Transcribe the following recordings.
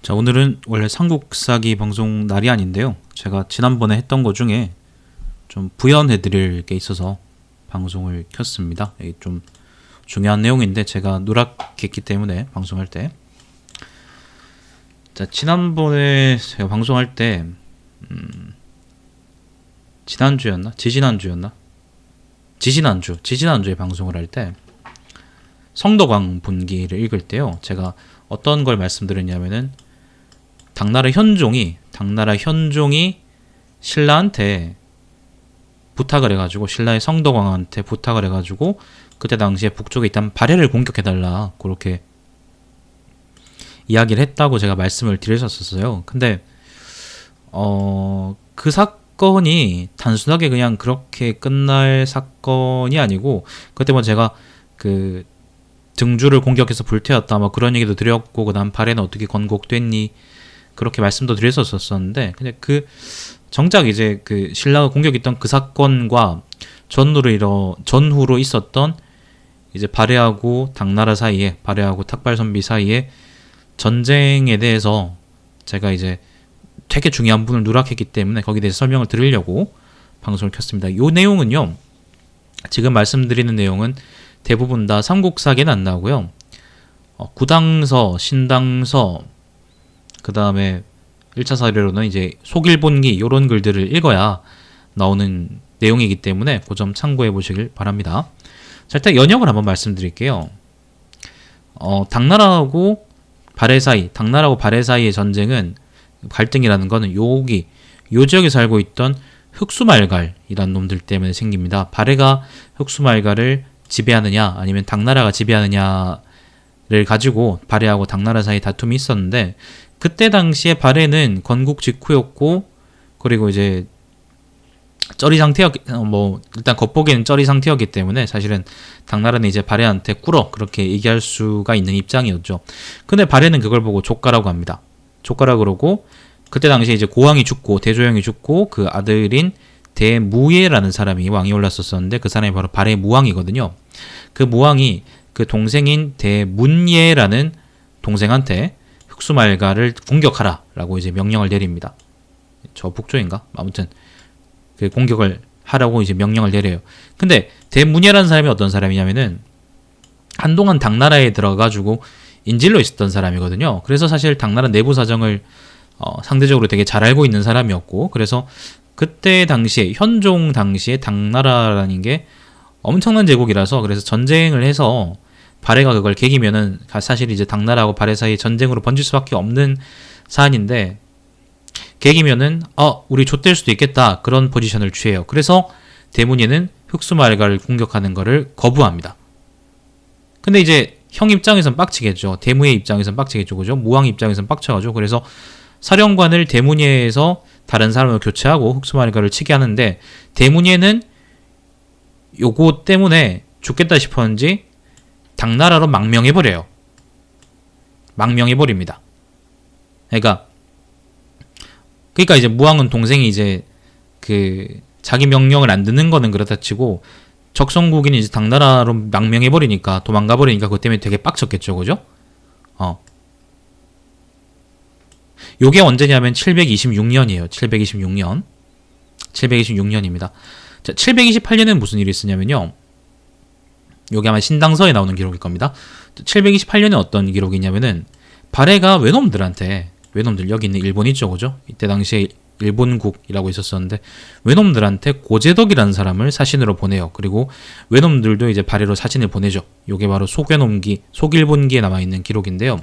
자, 오늘은 원래 삼국사기 방송 날이 아닌데요. 제가 지난번에 했던 거 중에 좀 부연해 드릴 게 있어서 방송을 켰습니다. 이게 좀 중요한 내용인데 제가 누락했기 때문에 방송할 때. 자, 지난번에 제가 방송할 때 지난주였나? 지지난주였나? 지지난주에 방송을 할 때 성덕왕 분기를 읽을 때요. 제가 어떤 걸 말씀드렸냐면은 당나라 현종이 신라한테 부탁을 해가지고, 신라의 성덕왕한테 부탁을 해가지고 그때 당시에 북쪽에 있던 발해를 공격해달라 그렇게 이야기를 했다고 제가 말씀을 드렸었어요. 근데 그 사건이 단순하게 그냥 그렇게 끝날 사건이 아니고, 그때 뭐 제가 그 등주를 공격해서 불태웠다 뭐 그런 얘기도 드렸고, 그 다음 발해는 어떻게 건국됐니 그렇게 말씀도 드렸었는데, 근데 그 정작 이제 그 신라가 공격했던 그 사건과 전후로 있었던 이제 발해하고 당나라 사이에, 발해하고 탁발선비 사이에 전쟁에 대해서 제가 이제 되게 중요한 부분을 누락했기 때문에 거기에 대해서 설명을 드리려고 방송을 켰습니다. 이 내용은요, 지금 말씀드리는 내용은 대부분 다 삼국사기는 안 나오고요. 구당서, 신당서, 그 다음에 1차 사료로는 이제 속일본기 이런 글들을 읽어야 나오는 내용이기 때문에 그 점 참고해 보시길 바랍니다. 자, 일단 연역을 한번 말씀드릴게요. 당나라하고 발해 사이의 전쟁은, 갈등이라는 거는 요 지역에 살고 있던 흑수말갈이라는 놈들 때문에 생깁니다. 발해가 흑수말갈을 지배하느냐 아니면 당나라가 지배하느냐를 가지고 발해하고 당나라 사이 다툼이 있었는데, 그때 당시에 발해는 건국 직후였고, 그리고 이제 일단 겉보기에는 쩌리 상태였기 때문에 사실은 당나라는 이제 발해한테 꿇어 그렇게 얘기할 수가 있는 입장이었죠. 근데 발해는 그걸 보고 족가라고 합니다. 족가라 그러고, 그때 당시에 이제 고왕이 죽고 대조영이 죽고 그 아들인 대무예라는 사람이 왕이 올랐었는데, 그 사람이 바로 발해 무왕이거든요. 그 무왕이 그 동생인 대문예라는 동생한테 흑수말가를 공격하라 라고 이제 명령을 내립니다. 저 북쪽인가? 아무튼 그 공격을 하라고 이제 명령을 내려요. 근데 대문예라는 사람이 어떤 사람이냐면은 한동안 당나라에 들어가가지고 인질로 있었던 사람이거든요. 그래서 사실 당나라 내부 사정을 상대적으로 되게 잘 알고 있는 사람이었고, 그래서 그때 당시에, 현종 당시에 당나라라는 게 엄청난 제국이라서, 그래서 전쟁을 해서 발해가 그걸 개기면은 사실 이제 당나라하고 발해 사이 전쟁으로 번질 수밖에 없는 사안인데, 개기면은 우리 좆될 수도 있겠다 그런 포지션을 취해요. 그래서 대문예는 흑수말가를 공격하는 거를 거부합니다. 근데 이제 형 입장에선 빡치겠죠. 대무예 입장에선 빡치겠죠. 그죠? 무왕 입장에선 빡쳐가지고, 그래서 사령관을 대문예에서 다른 사람으로 교체하고 흑수말가를 치게 하는데, 대문예는 요거 때문에 죽겠다 싶었는지 당나라로 망명해버려요. 망명해버립니다. 그러니까 이제 무왕은 동생이 이제 그 자기 명령을 안 듣는 거는 그렇다 치고, 적성국인 이제 당나라로 망명해버리니까, 도망가버리니까 그것 때문에 되게 빡쳤겠죠. 그죠? 요게 언제냐면 726년이에요. 726년입니다. 자, 728년에는 무슨 일이 있었냐면요, 요게 아마 신당서에 나오는 기록일 겁니다. 728년에 어떤 기록이냐면은 발해가 외놈들, 여기 있는 일본 있죠, 그죠? 이때 당시에 일본국이라고 있었었는데, 외놈들한테 고재덕이라는 사람을 사신으로 보내요. 그리고 외놈들도 이제 발해로 사신을 보내죠. 요게 바로 속일본기에 남아있는 기록인데요.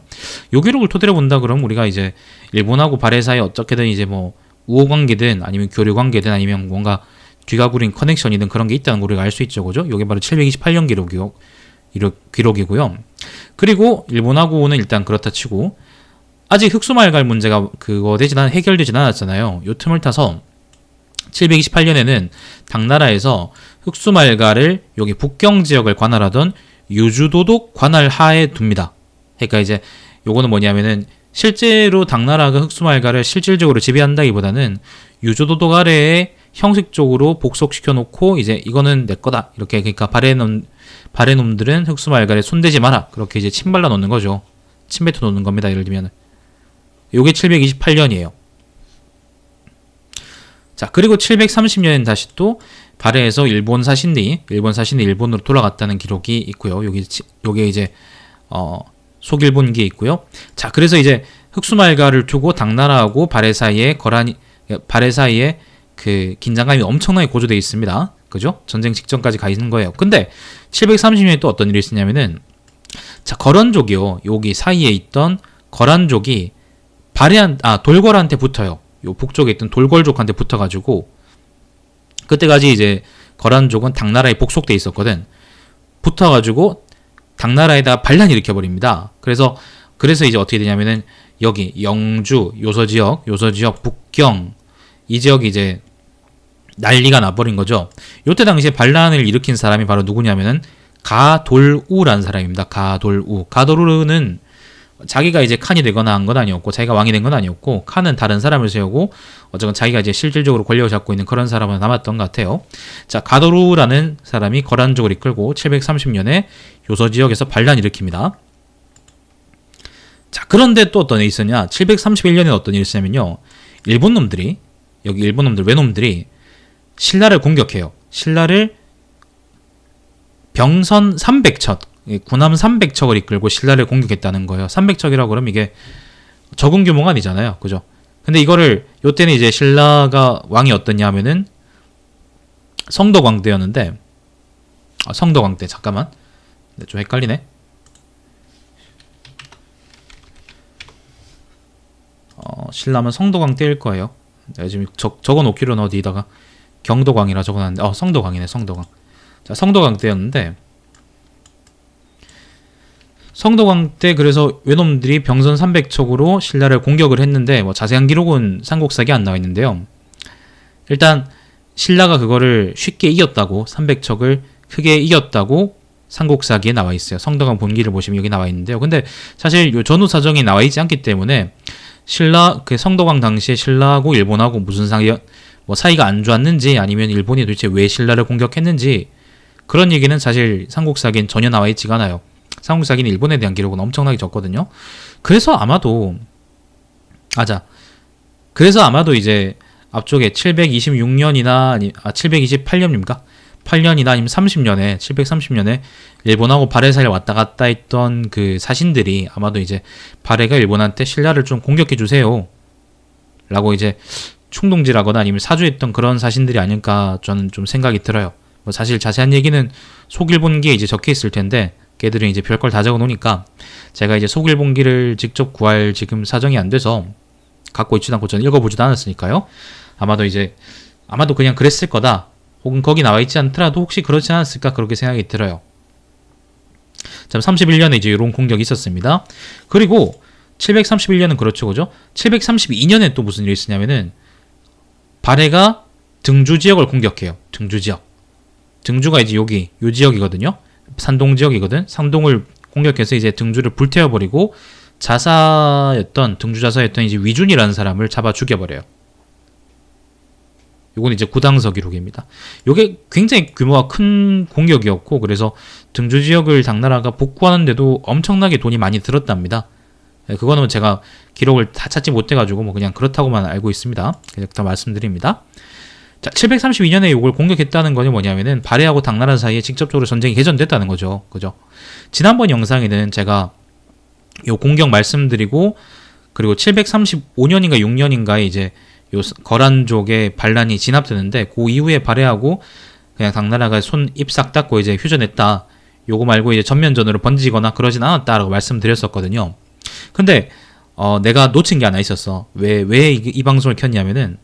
요 기록을 토대로 본다 그러면 우리가 이제 일본하고 발해 사이에 어떻게든 이제 뭐 우호관계든 아니면 교류관계든 아니면 뭔가 뒤가구린 커넥션이든 그런 게 있다는 걸 우리가 알 수 있죠, 그죠? 요게 바로 728년 기록이고요. 그리고 일본하고는 일단 그렇다 치고, 아직 흑수말갈 문제가 해결되진 않았잖아요. 요 틈을 타서 728년에는 당나라에서 흑수말갈을 여기 북경 지역을 관할하던 유주도독 관할 하에 둡니다. 그러니까 이제 요거는 뭐냐면은 실제로 당나라가 흑수말갈을 실질적으로 지배한다기보다는 유주도독 아래에 형식적으로 복속시켜 놓고, 이제 이거는 내 거다 이렇게, 그러니까 발해놈들은 흑수말갈에 손대지 마라 그렇게 이제 침발라 놓는 거죠. 침뱉어 놓는 겁니다. 예를 들면 요게 728년이에요. 자, 그리고 730년엔 다시 또 발해에서 일본 사신이 일본으로 돌아갔다는 기록이 있고요. 요게 이제 속일본기에 있고요. 자, 그래서 이제 흑수말가를 두고 당나라하고 발해 사이에 그 긴장감이 엄청나게 고조되어 있습니다. 그죠? 전쟁 직전까지 가 있는 거예요. 근데 730년에 또 어떤 일이 있었냐면은, 자, 거란족이요. 여기 사이에 있던 거란족이 돌궐한테 붙어요. 요 북쪽에 있던 돌궐족한테 붙어가지고, 그때까지 이제 거란족은 당나라에 복속돼 있었거든. 붙어가지고 당나라에다 반란 일으켜버립니다. 그래서 이제 어떻게 되냐면은 여기 영주, 요서지역, 북경 이 지역이 이제 난리가 나버린 거죠. 요때 당시에 반란을 일으킨 사람이 바로 누구냐면은 가돌우라는 사람입니다. 가돌우는 자기가 이제 칸이 되거나 한 건 아니었고, 자기가 왕이 된 건 아니었고, 칸은 다른 사람을 세우고, 어쨌든 자기가 이제 실질적으로 권력을 잡고 있는 그런 사람은 남았던 것 같아요. 자, 가도루라는 사람이 거란족을 이끌고 730년에 요서 지역에서 반란 일으킵니다. 자, 그런데 또 어떤 일이 있었냐? 731년에 어떤 일이 있었냐면요. 외놈들이 신라를 공격해요. 신라를 병선 300척, 군함 300척을 이끌고 신라를 공격했다는 거예요. 300척이라고 그러면 이게 적은 규모가 아니잖아요. 그죠? 근데 이거를, 요때는 이제 신라가 왕이 어떻냐 하면은 성도광대였는데, 성도광대, 잠깐만. 좀 헷갈리네. 신라면 성도광대일 거예요. 내가 지금 적어놓기로는 어디다가 경도광이라 적어놨는데, 성도광이네, 성도광. 자, 성도광 때였는데, 성도광 때 그래서 외놈들이 병선 300척으로 신라를 공격을 했는데, 뭐 자세한 기록은 삼국사기에 안 나와 있는데요. 일단 신라가 그거를 쉽게 이겼다고, 300척을 크게 이겼다고 삼국사기에 나와 있어요. 성도광 본기를 보시면 여기 나와 있는데요. 근데 사실 요 전후 사정이 나와 있지 않기 때문에 그 성도광 당시에 신라하고 일본하고 무슨 사이가 안 좋았는지, 아니면 일본이 도대체 왜 신라를 공격했는지, 그런 얘기는 사실 삼국사기엔 전혀 나와 있지가 않아요. 삼국사기는 일본에 대한 기록은 엄청나게 적거든요. 그래서 아마도 이제 앞쪽에 726년이나 728년입니까? 8년이나 아니면 730년에 일본하고 발해 사이를 왔다 갔다 했던 그 사신들이 아마도 이제 발해가 일본한테 신라를 좀 공격해 주세요 라고 이제 충동질하거나 아니면 사주했던 그런 사신들이 아닐까 저는 좀 생각이 들어요. 뭐 사실 자세한 얘기는 속일본기에 이제 적혀 있을 텐데, 걔들은 이제 별걸 다 적어 놓으니까 제가 이제 속일본기를 직접 구할 지금 사정이 안 돼서 갖고 있지도 않고 저는 읽어보지도 않았으니까요. 아마도 그냥 그랬을 거다, 혹은 거기 나와 있지 않더라도 혹시 그렇지 않았을까, 그렇게 생각이 들어요. 자, 31년에 이제 이런 공격이 있었습니다. 그리고 731년은 그렇죠, 그죠? 732년에 또 무슨 일이 있었냐면은 발해가 등주 지역을 공격해요. 등주가 이제 요 지역이거든요. 산동 지역이거든. 산동을 공격해서 이제 등주를 불태워버리고 등주 자사였던 이제 위준이라는 사람을 잡아 죽여버려요. 요건 이제 구당서 기록입니다. 요게 굉장히 규모가 큰 공격이었고, 그래서 등주 지역을 당나라가 복구하는데도 엄청나게 돈이 많이 들었답니다. 그거는 제가 기록을 다 찾지 못해가지고 뭐 그냥 그렇다고만 알고 있습니다. 그냥 더 말씀드립니다. 자, 732년에 이걸 공격했다는 거는 뭐냐면은 발해하고 당나라 사이에 직접적으로 전쟁이 개전됐다는 거죠. 그죠? 지난번 영상에는 제가 요 공격 말씀드리고, 그리고 735년인가 6년인가에 이제 요 거란족의 반란이 진압되는데, 그 이후에 발해하고 그냥 당나라가 손 입 싹 닫고 이제 휴전했다. 요거 말고 이제 전면전으로 번지거나 그러진 않았다라고 말씀드렸었거든요. 근데 내가 놓친 게 하나 있었어. 왜 이 방송을 켰냐면은,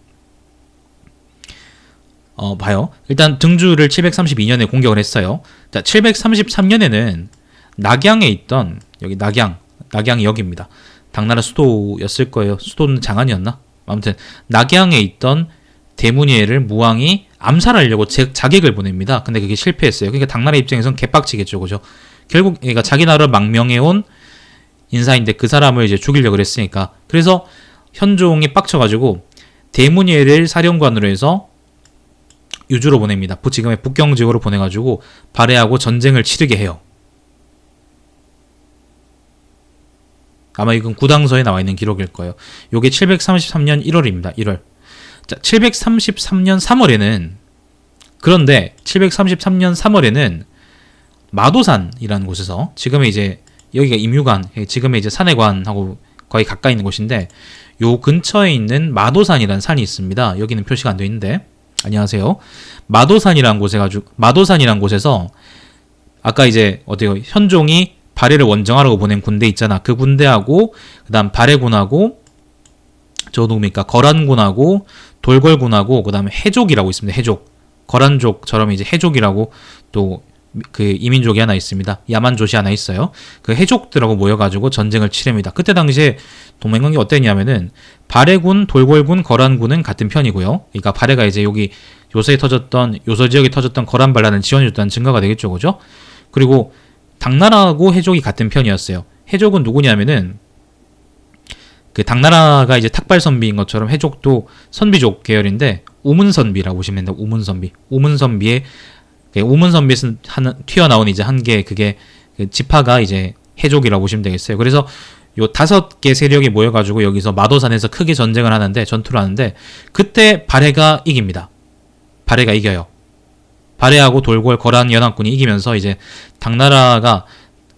봐요. 일단 등주를 732년에 공격을 했어요. 자, 733년에는 낙양에 있던, 여기 낙양이 여기입니다. 당나라 수도였을 거예요. 수도는 장안이었나? 아무튼 낙양에 있던 대문예를 무왕이 암살하려고 자객을 보냅니다. 근데 그게 실패했어요. 그러니까 당나라 입장에선 개빡치겠죠, 그죠? 결국 그러니까 자기 나라를 망명해온 인사인데 그 사람을 이제 죽이려고 그랬으니까. 그래서 현종이 빡쳐가지고 대문예를 사령관으로 해서 유주로 보냅니다. 지금의 북경 지역으로 보내가지고 발해하고 전쟁을 치르게 해요. 아마 이건 구당서에 나와 있는 기록일 거예요. 요게 733년 1월입니다. 1월. 자, 733년 3월에는 그런데 733년 3월에는 마도산이라는 곳에서 지금의 이제 여기가 임유관, 지금의 이제 산해관하고 거의 가까이 있는 곳인데 요 근처에 있는 마도산이라는 산이 있습니다. 여기는 표시가 안 되어 있는데 안녕하세요. 마도산이라는 곳에서 아까 이제 어디요? 현종이 발해를 원정하라고 보낸 군대 있잖아. 그 군대하고 그다음 발해군하고 저 누굽니까? 거란군하고 돌궐군하고 그다음에 해족이라고 있습니다. 해족. 거란족처럼 이제 해족이라고 또 그 이민족이 하나 있습니다. 야만족이 하나 있어요. 그 해족들하고 모여가지고 전쟁을 치릅니다. 그때 당시에 동맹관계 어땠냐면은 발해군, 돌궐군, 거란군은 같은 편이고요. 그러니까 발해가 이제 여기 요서 지역에 터졌던 거란 반란을 지원해줬다는 증거가 되겠죠, 그죠? 그리고 당나라하고 해족이 같은 편이었어요. 해족은 누구냐면은 그 당나라가 이제 탁발 선비인 것처럼 해족도 선비족 계열인데 우문선비라고 보시면 됩니다. 우문선비에서 튀어나온 이제 한 개 그게 그 지파가 이제 해족이라고 보시면 되겠어요. 그래서 요 5개 세력이 모여가지고 여기서 마도산에서 크게 전쟁을 하는데 전투를 하는데 그때 발해가 이깁니다. 발해가 이겨요. 발해하고 돌궐 거란 연합군이 이기면서 이제 당나라가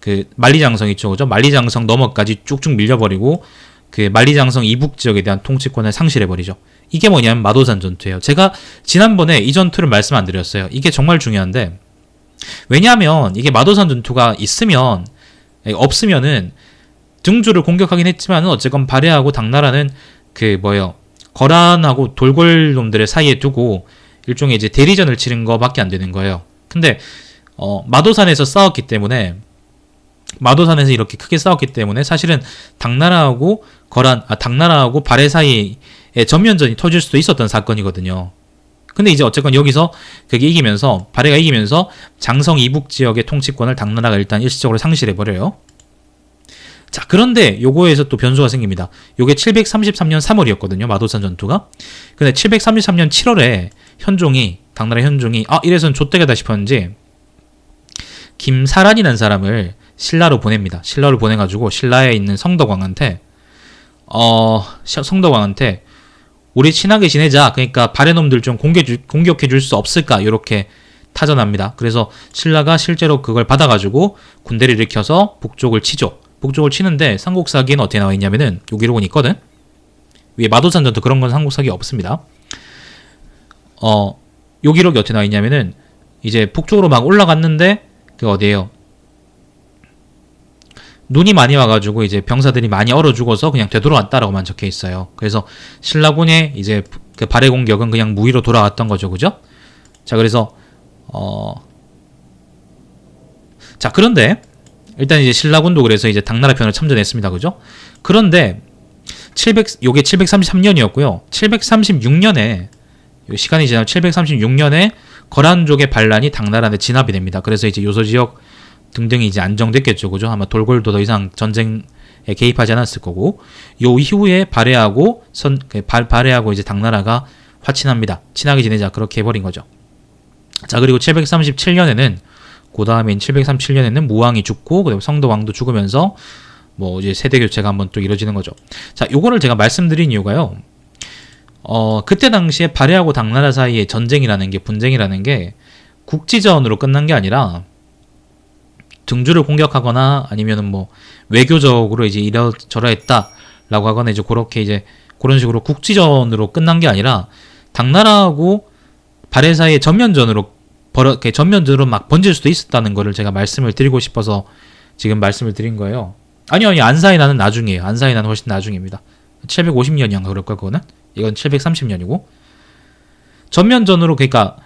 그 만리장성 있죠, 그죠? 만리장성 너머까지 쭉쭉 밀려버리고 그 만리장성 이북 지역에 대한 통치권을 상실해버리죠. 이게 뭐냐면 마도산 전투예요. 제가 지난번에 이 전투를 말씀 안 드렸어요. 이게 정말 중요한데 왜냐하면 이게 마도산 전투가 없으면은 등주를 공격하긴 했지만은 어쨌건 발해하고 당나라는 거란하고 돌궐 놈들의 사이에 두고 일종의 이제 대리전을 치른 거밖에 안 되는 거예요. 근데 마도산에서 이렇게 크게 싸웠기 때문에 사실은 당나라하고 발해 사이에 전면전이 터질 수도 있었던 사건이거든요. 근데 이제 어쨌건 여기서 발해가 이기면서 장성 이북 지역의 통치권을 당나라가 일단 일시적으로 상실해버려요. 자, 그런데 요거에서 또 변수가 생깁니다. 요게 733년 3월이었거든요. 마도산 전투가. 근데 733년 7월에 당나라 현종이 이래서는 좆되겠다 싶었는지 김사란이라는 사람을 신라로 보냅니다. 신라로 보내가지고 신라에 있는 성덕왕한테 우리 친하게 지내자. 그러니까 발해놈들 좀 공격해 줄 수 없을까? 이렇게 타전합니다. 그래서 신라가 실제로 그걸 받아가지고 군대를 일으켜서 북쪽을 치죠. 북쪽을 치는데 삼국사기에는 어떻게 나와 있냐면은 요 기록은 있거든. 위에 마도산 전투 그런 건 삼국사기에 없습니다. 요 기록이 어떻게 나와 있냐면은 이제 북쪽으로 막 올라갔는데 그 어디에요? 눈이 많이 와가지고 이제 병사들이 많이 얼어 죽어서 그냥 되돌아왔다라고만 적혀 있어요. 그래서 신라군의 이제 그 발해 공격은 그냥 무위로 돌아왔던 거죠, 그죠? 자, 그래서 그런데 일단 이제 신라군도 그래서 이제 당나라 편을 참전했습니다, 그죠? 그런데 요게 733년이었고요. 736년에 시간이 지나면 736년에 거란족의 반란이 당나라한테 진압이 됩니다. 그래서 이제 요서 지역 등등이 이제 안정됐겠죠, 그죠? 아마 돌궐도 더 이상 전쟁에 개입하지 않았을 거고, 요 이후에 발해하고 이제 당나라가 화친합니다. 친하게 지내자 그렇게 해버린 거죠. 자, 그리고 737년에는 그 다음인 737년에는 무왕이 죽고 그다음에 성덕왕도 죽으면서 뭐 이제 세대 교체가 한번 또 이루어지는 거죠. 자, 요거를 제가 말씀드린 이유가요. 그때 당시에 발해하고 당나라 사이의 분쟁이라는 게 국지전으로 끝난 게 아니라 등주를 공격하거나 아니면은 뭐 외교적으로 이제 이러저러 했다라고 하거나 이제 그런 식으로 국지전으로 끝난 게 아니라 당나라하고 발해 사이의 전면전으로 막 번질 수도 있었다는 거를 제가 말씀을 드리고 싶어서 지금 말씀을 드린 거예요. 아니요, 안사이나는 나중이에요. 안사이나는 훨씬 나중입니다. 750년이었나 그럴걸 그거는? 이건 730년이고 전면전으로 그러니까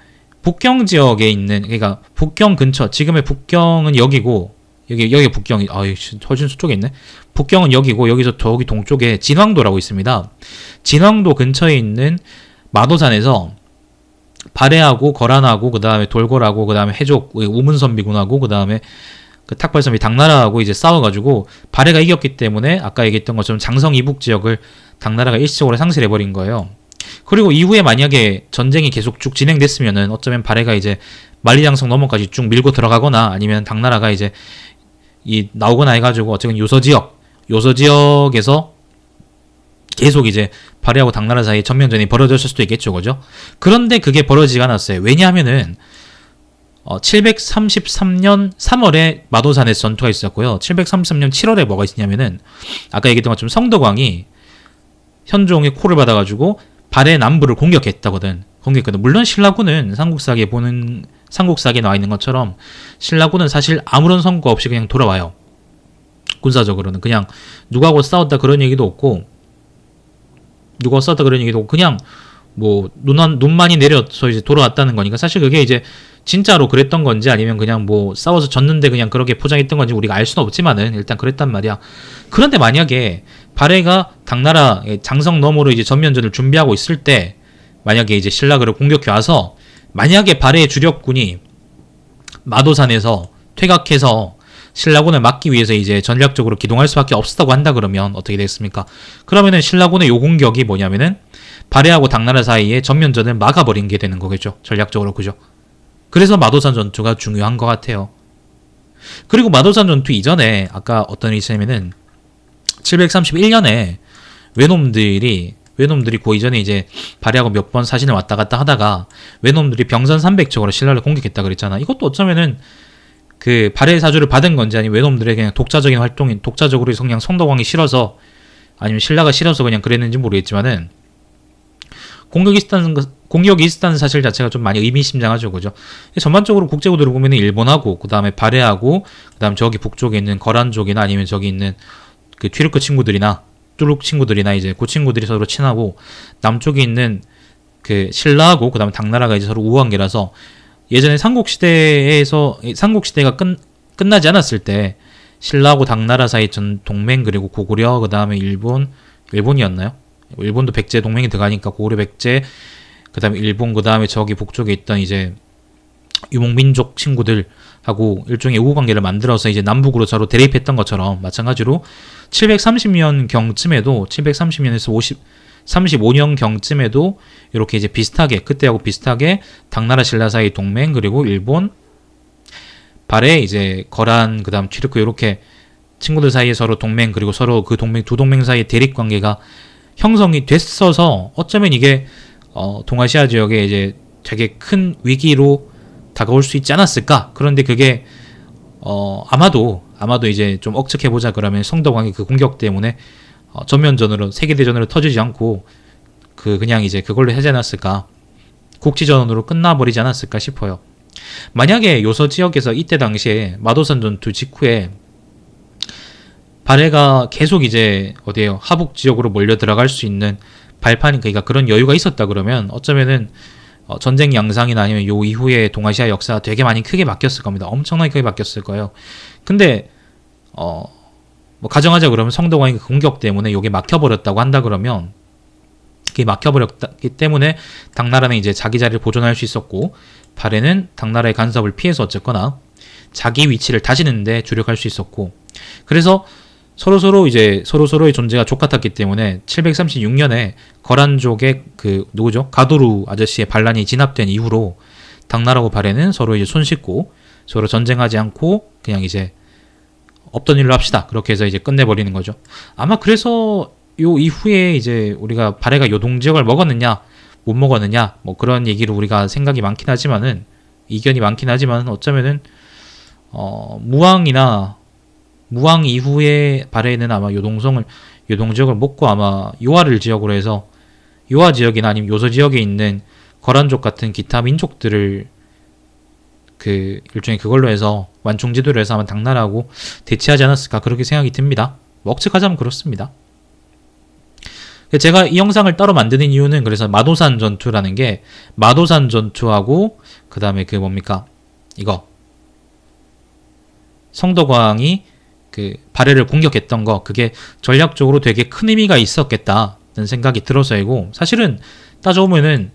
북경 지역에 있는 그러니까 북경 근처 지금의 북경은 여기고 여기 북경이 훨씬 서쪽에 있네. 북경은 여기고 여기서 저기 동쪽에 진왕도라고 있습니다. 진왕도 근처에 있는 마도산에서 발해하고 거란하고 그다음에 돌궐하고 그다음에 해족 우문선비군하고 그다음에 그 탁발선비 당나라하고 이제 싸워가지고 발해가 이겼기 때문에 아까 얘기했던 것처럼 장성 이북 지역을 당나라가 일시적으로 상실해버린 거예요. 그리고 이후에 만약에 전쟁이 계속 쭉 진행됐으면은 어쩌면 발해가 이제 만리장성 너머까지 쭉 밀고 들어가거나 아니면 당나라가 이제 나오거나 해가지고 어쨌든 요서 지역 요서 지역에서 계속 이제 발해하고 당나라 사이에 전면전이 벌어졌을 수도 있겠죠, 그죠? 그런데 그게 벌어지지 않았어요. 왜냐하면은 733년 3월에 마도산에서 전투가 있었고요. 733년 7월에 뭐가 있었냐면은 아까 얘기했던 것처럼 성덕왕이 현종의 콜을 받아가지고 발해 남부를 공격했다거든. 물론 신라군은 삼국사기에 나와 있는 것처럼 신라군은 사실 아무런 성과 없이 그냥 돌아와요. 군사적으로는 그냥 누구하고 싸웠다 그런 얘기도 없고 그냥 뭐 눈만이 내려서 이제 돌아왔다는 거니까 사실 그게 이제 진짜로 그랬던 건지 아니면 그냥 뭐 싸워서 졌는데 그냥 그렇게 포장했던 건지 우리가 알 수는 없지만은 일단 그랬단 말이야. 그런데 만약에 발해가 당나라 장성 너머로 이제 전면전을 준비하고 있을 때 만약에 이제 신라를 공격해 와서 만약에 발해의 주력군이 마도산에서 퇴각해서 신라군을 막기 위해서 이제 전략적으로 기동할 수밖에 없었다고 한다 그러면 어떻게 되겠습니까? 그러면은 신라군의 요 공격이 뭐냐면은 발해하고 당나라 사이에 전면전을 막아버린 게 되는 거겠죠. 전략적으로 그죠? 그래서 마도산 전투가 중요한 것 같아요. 그리고 마도산 전투 이전에 아까 어떤 일이 있었냐면은 731년에 외놈들이 그 이전에 이제 발해하고 몇 번 사신을 왔다 갔다 하다가 외놈들이 병선 300척으로 신라를 공격했다 그랬잖아. 이것도 어쩌면은 그 발해 사주를 받은 건지 아니면 외놈들의 그냥 독자적인 활동이 독자적으로 그냥 성덕왕이 싫어서 아니면 신라가 싫어서 그냥 그랬는지 모르겠지만은 공격이 있었다는 사실 자체가 좀 많이 의미심장하죠, 그죠? 전반적으로 국제구도를 보면은 일본하고 그 다음에 발해하고 그 다음 저기 북쪽에 있는 거란족이나 아니면 저기 있는 그 튀르크 친구들이나 뚜룩 친구들이나 이제 그 친구들이 서로 친하고 남쪽에 있는 그 신라하고 그 다음에 당나라가 이제 서로 우호관계라서 예전에 삼국시대가 끝나지 않았을 때 신라하고 당나라 사이 전 동맹 그리고 고구려 그 다음에 일본이었나요? 일본도 백제 동맹이 들어가니까 고구려 백제 그 다음에 일본 그 다음에 저기 북쪽에 있던 이제 유목민족 친구들하고 일종의 우호관계를 만들어서 이제 남북으로 서로 대립했던 것처럼 마찬가지로 730년 경쯤에도 730년에서 35년 경쯤에도 이렇게 이제 비슷하게 그때하고 비슷하게 당나라 신라 사이 동맹 그리고 일본 발해 이제 거란 그다음 튀르크 이렇게 친구들 사이에 서로 동맹 그리고 서로 그 동맹 두 동맹 사이의 대립 관계가 형성이 됐어서 어쩌면 이게 동아시아 지역에 이제 되게 큰 위기로 다가올 수 있지 않았을까? 그런데 그게 아마도 이제 좀 억측해보자 그러면 성덕왕의 그 공격 때문에 전면전으로 세계대전으로 터지지 않고 그냥 이제 그걸로 하지 않았을까? 국지전으로 끝나버리지 않았을까 싶어요. 만약에 요서 지역에서 이때 당시에 마도산 전투 직후에 발해가 계속 이제 어디에요? 하북 지역으로 몰려 들어갈 수 있는 발판이 그러니까 그런 여유가 있었다 그러면 어쩌면은 전쟁 양상이나 아니면 요 이후에 동아시아 역사가 되게 많이 크게 바뀌었을 겁니다. 엄청나게 크게 바뀌었을 거예요. 근데 뭐 가정하자 그러면 성덕왕의 공격 때문에 요게 막혀버렸다고 한다 그러면 그게 막혀버렸기 때문에 당나라는 이제 자기 자리를 보존할 수 있었고 발해는 당나라의 간섭을 피해서 어쨌거나 자기 위치를 다지는데 주력할 수 있었고 그래서 서로서로의 존재가 족같았기 때문에 736년에 거란족의 그 누구죠? 가도루 아저씨의 반란이 진압된 이후로 당나라하고 발해는 서로 이제 손씻고 서로 전쟁하지 않고 그냥 이제 없던 일로 합시다. 그렇게 해서 이제 끝내버리는 거죠. 아마 그래서 요 이후에 이제 우리가 발해가 요동 지역을 먹었느냐 못 먹었느냐 뭐 그런 얘기로 우리가 생각이 많긴 하지만은 이견이 많긴 하지만 어쩌면은 무왕 이후에 발해는 아마 요동 지역을 먹고 아마 요하를 지역으로 해서 요하 지역이나 아니면 요서 지역에 있는 거란족 같은 기타 민족들을 그 일종의 그걸로 해서 완충지도를 해서 아마 당나라하고 대치하지 않았을까 그렇게 생각이 듭니다. 뭐 억측하자면 그렇습니다. 제가 이 영상을 따로 만드는 이유는 그래서 마도산 전투라는 게 마도산 전투하고 그 다음에 그 뭡니까 이거 성덕왕이 그 발해를 공격했던 거 그게 전략적으로 되게 큰 의미가 있었겠다는 생각이 들어서이고 사실은 따져보면은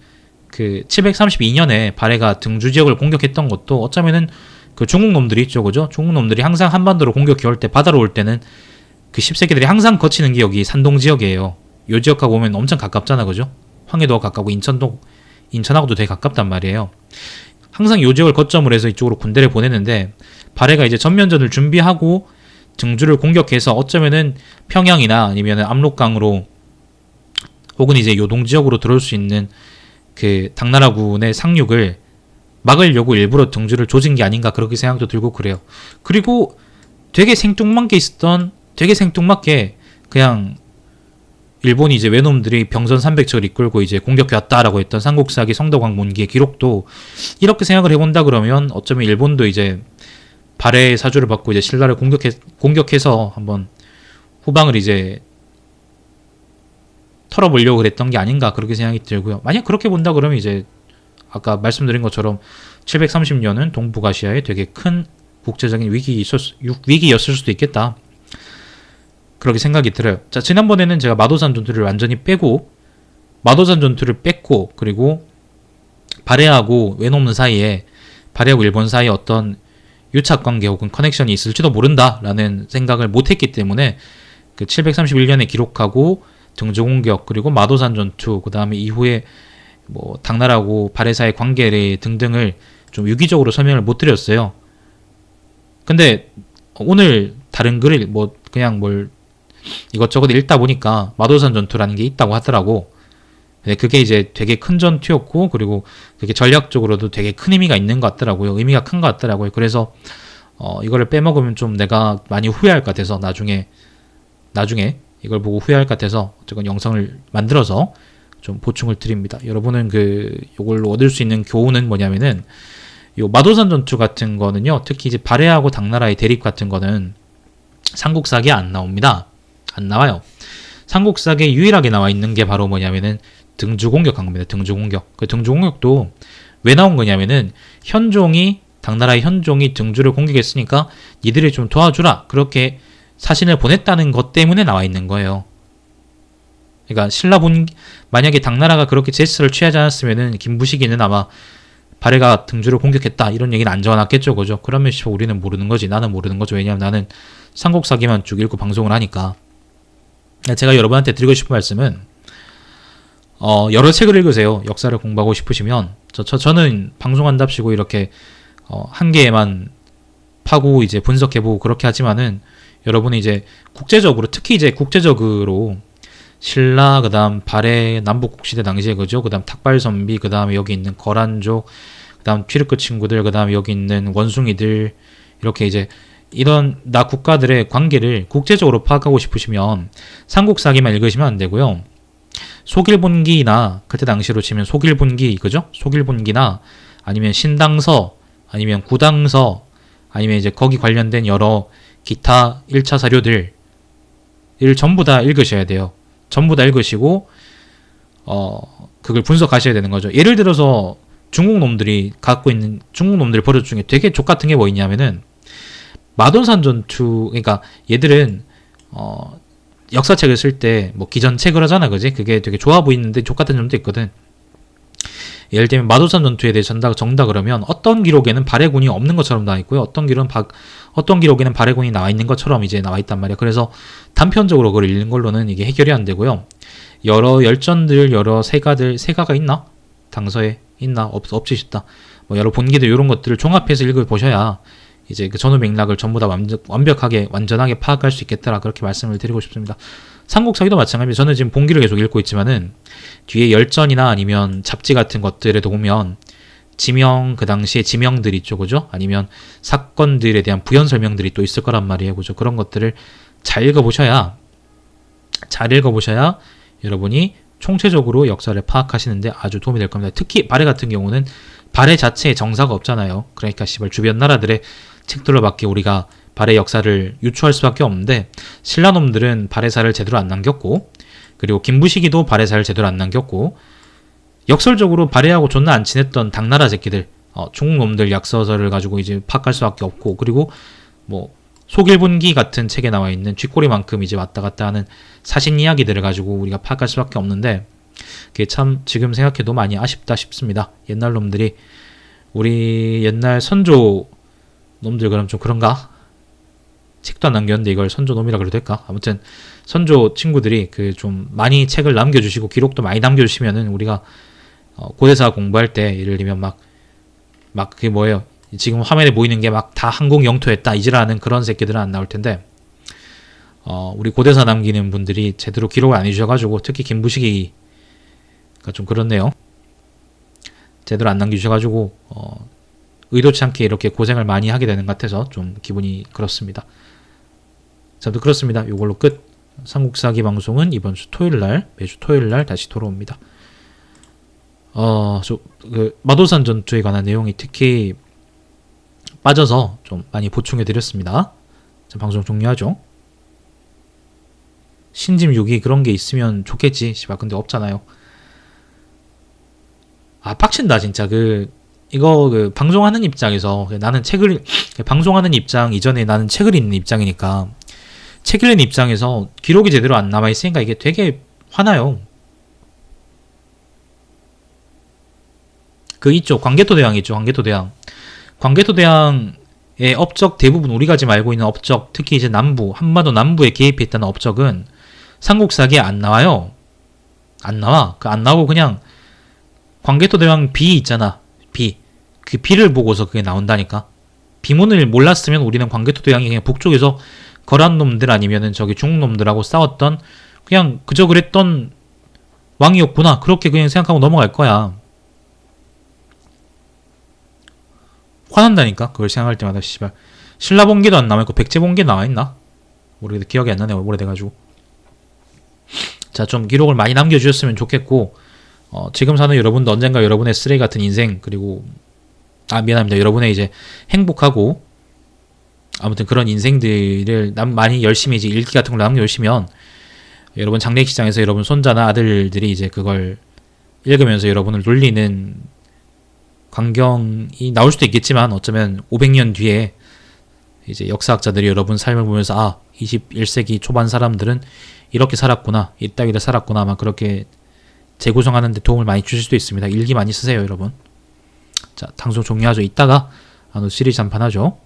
그 732년에 발해가 등주 지역을 공격했던 것도 어쩌면은 그 중국 놈들이 있죠, 그죠? 중국 놈들이 항상 한반도로 공격해 올 때 바다로 올 때는 그 10세기들이 항상 거치는 게 여기 산동 지역이에요. 요 지역하고 오면 엄청 가깝잖아, 그죠? 황해도가 가깝고 인천하고도 되게 가깝단 말이에요. 항상 요 지역을 거점으로 해서 이쪽으로 군대를 보내는데 발해가 이제 전면전을 준비하고 등주를 공격해서 어쩌면은 평양이나 아니면 압록강으로 혹은 이제 요동 지역으로 들어올 수 있는 그 당나라군의 상륙을 막으려고 일부러 등주를 조진 게 아닌가 그렇게 생각도 들고 그래요. 그리고 되게 생뚱맞게 그냥 일본이 이제 외놈들이 병선 300척을 이끌고 이제 공격해 왔다라고 했던 삼국사기 성덕왕문기의 기록도 이렇게 생각을 해본다 그러면 어쩌면 일본도 이제 발해의 사주를 받고 이제 신라를 공격해서 한번 후방을 이제 털어보려고 그랬던 게 아닌가 그렇게 생각이 들고요. 만약 그렇게 본다 그러면 이제 아까 말씀드린 것처럼 730년은 동북아시아에 되게 큰 국제적인 위기였을 수도 있겠다. 그렇게 생각이 들어요. 자, 지난번에는 제가 마도산 전투를 완전히 뺐고 그리고 발해하고 외놈 사이에 발해하고 일본 사이에 어떤 유착관계 혹은 커넥션이 있을지도 모른다라는 생각을 못했기 때문에 그 731년에 기록하고 등주공격 그리고 마도산 전투 그 다음에 이후에 뭐 당나라하고 발해 사이 관계 등등을 좀 유기적으로 설명을 못 드렸어요. 근데 오늘 다른 글을 뭐 그냥 뭘 이것저것 읽다 보니까 마도산 전투라는 게 있다고 하더라고. 근데 그게 이제 되게 큰 전투였고 그리고 그게 전략적으로도 되게 큰 의미가 있는 것 같더라고요. 의미가 큰 것 같더라고요. 그래서 이거를 빼먹으면 좀 내가 많이 후회할 것 같아서 나중에 이걸 보고 후회할 것 같아서 어쨌건 영상을 만들어서 좀 보충을 드립니다. 여러분은 요걸로 얻을 수 있는 교훈은 뭐냐면은 요 마도산 전투 같은 거는요. 특히 이제 발해하고 당나라의 대립 같은 거는 삼국사기에 안 나옵니다. 안 나와요. 삼국사기에 유일하게 나와 있는 게 바로 뭐냐면은 등주공격한 겁니다. 등주공격. 그 등주공격도 왜 나온 거냐면은 당나라의 현종이 등주를 공격했으니까 니들이 좀 도와주라. 그렇게 사신을 보냈다는 것 때문에 나와 있는 거예요. 그러니까 만약에 당나라가 그렇게 제스처를 취하지 않았으면은 김부식이는 아마 발해가 등주를 공격했다 이런 얘기는 안 적어놨겠죠, 그죠? 그러면 우리는 모르는 거지. 나는 모르는 거죠. 왜냐면 나는 삼국사기만 쭉 읽고 방송을 하니까. 제가 여러분한테 드리고 싶은 말씀은 여러 책을 읽으세요. 역사를 공부하고 싶으시면 저는 방송한답시고 이렇게 한 개만 파고 이제 분석해보고 그렇게 하지만은 여러분이 이제 특히 이제 국제적으로 신라 그다음 발해 남북국시대 당시에 그죠? 그다음 탁발선비 그다음에 여기 있는 거란족 그다음 튀르크 친구들 그다음 여기 있는 원숭이들 이렇게 이제 이런 국가들의 관계를 국제적으로 파악하고 싶으시면 삼국사기만 읽으시면 안 되고요. 속일본기나 그때 당시로 치면 속일본기 그죠? 속일본기나 아니면 신당서 아니면 구당서 아니면 이제 거기 관련된 여러 기타 1차 사료들을 전부 다 읽으셔야 돼요. 전부 다 읽으시고 그걸 분석하셔야 되는 거죠. 예를 들어서 중국 놈들이 버릇 중에 되게 족같은 게 뭐 있냐면은 마도산 전투 그러니까 얘들은 역사책을 쓸 때 뭐 기전책을 하잖아, 그지? 그게 되게 좋아 보이는데 족같은 점도 있거든. 예를 들면 마도산 전투에 대해 정다 그러면 어떤 기록에는 발해군이 없는 것처럼 나와 있고요. 어떤 기록에는 발해군이 나와 있는 것처럼 이제 나와 있단 말이야. 그래서 단편적으로 그걸 읽는 걸로는 이게 해결이 안 되고요. 여러 열전들, 여러 세가가 있나? 당서에 있나? 없지 싶다. 뭐 여러 본기들 이런 것들을 종합해서 읽어보셔야 이제 그 전후 맥락을 전부 다 완전하게 파악할 수 있겠더라. 그렇게 말씀을 드리고 싶습니다. 삼국사기도 마찬가지입니다. 저는 지금 본기를 계속 읽고 있지만은 뒤에 열전이나 아니면 잡지 같은 것들에도 보면 그 당시에 지명들 있죠, 그죠? 아니면 사건들에 대한 부연 설명들이 또 있을 거란 말이에요, 그죠? 그런 것들을 잘 읽어보셔야 여러분이 총체적으로 역사를 파악하시는데 아주 도움이 될 겁니다. 특히 발해 같은 경우는 발해 자체에 정사가 없잖아요. 그러니까 주변 나라들의 책들로 밖에 우리가 발해 역사를 유추할 수밖에 없는데 신라놈들은 발해사를 제대로 안 남겼고 그리고 김부식이도 발해사를 제대로 안 남겼고 역설적으로 발해하고 존나 안 친했던 당나라 새끼들 중국놈들 약서서를 가지고 이제 파악할 수밖에 없고 그리고 뭐 속일본기 같은 책에 나와 있는 쥐꼬리만큼 이제 왔다 갔다 하는 사신 이야기들을 가지고 우리가 파악할 수밖에 없는데 그게 참 지금 생각해도 많이 아쉽다 싶습니다. 옛날 놈들이 우리 옛날 선조 놈들 그럼 좀 그런가? 책도 안 남겼는데 이걸 선조 놈이라 그래도 될까? 아무튼 선조 친구들이 좀 많이 책을 남겨주시고 기록도 많이 남겨주시면은 우리가 고대사 공부할 때 예를 들면 막 그게 뭐예요? 지금 화면에 보이는 게 막 다 항공 영토였다 이지라는 그런 새끼들은 안 나올 텐데 우리 고대사 남기는 분들이 제대로 기록을 안 해주셔가지고, 특히 김부식이가 좀 그렇네요. 제대로 안 남겨주셔가지고 의도치 않게 이렇게 고생을 많이 하게 되는 것 같아서 좀 기분이 그렇습니다. 자, 아무튼 그렇습니다. 이걸로 끝. 삼국사기 방송은 이번 주 토요일날, 매주 토요일날 다시 돌아옵니다. 마도산 전투에 관한 내용이 특히 빠져서 좀 많이 보충해 드렸습니다. 자, 방송 종료하죠. 신짐 6이 그런 게 있으면 좋겠지. 씨발, 근데 없잖아요. 빡친다, 진짜. 이거 방송하는 입장에서, 나는 방송하는 입장 이전에 나는 책을 읽는 입장이니까, 책 읽는 입장에서 기록이 제대로 안 남아있으니까 이게 되게 화나요. 이쪽, 광개토대왕 있죠, 광개토대왕. 광개토대왕의 업적 대부분 우리가 지금 알고 있는 업적, 특히 이제 한반도 남부에 개입했다는 업적은 삼국사기에 안 나와요. 안 나와. 안 나오고 그냥 광개토대왕 비 있잖아. 그 비를 보고서 그게 나온다니까. 비문을 몰랐으면 우리는 광개토대왕이 그냥 북쪽에서 거란 놈들 아니면은 저기 중국 놈들하고 싸웠던 그냥 그저 그랬던 왕이었구나. 그렇게 그냥 생각하고 넘어갈 거야. 화난다니까. 그걸 생각할 때마다 씨발. 신라본기도 안 나와있고 백제본기 나와있나? 모르겠다. 기억이 안 나네. 오래돼가지고. 자, 좀 기록을 많이 남겨주셨으면 좋겠고, 지금 사는 여러분도 언젠가 여러분의 쓰레기 같은 인생, 그리고 미안합니다. 여러분의 이제 행복하고 아무튼 그런 인생들을 많이 열심히 이제 일기 같은 걸 남겨주시면, 여러분 장례식장에서 여러분 손자나 아들들이 이제 그걸 읽으면서 여러분을 놀리는 광경이 나올 수도 있겠지만, 어쩌면 500년 뒤에 이제 역사학자들이 여러분 삶을 보면서 21세기 초반 사람들은 이렇게 살았구나, 이따위로 살았구나, 막 그렇게 재구성하는 데 도움을 많이 주실 수도 있습니다. 일기 많이 쓰세요, 여러분. 자, 방송 종료하죠. 이따가 시리즈 한판 하죠.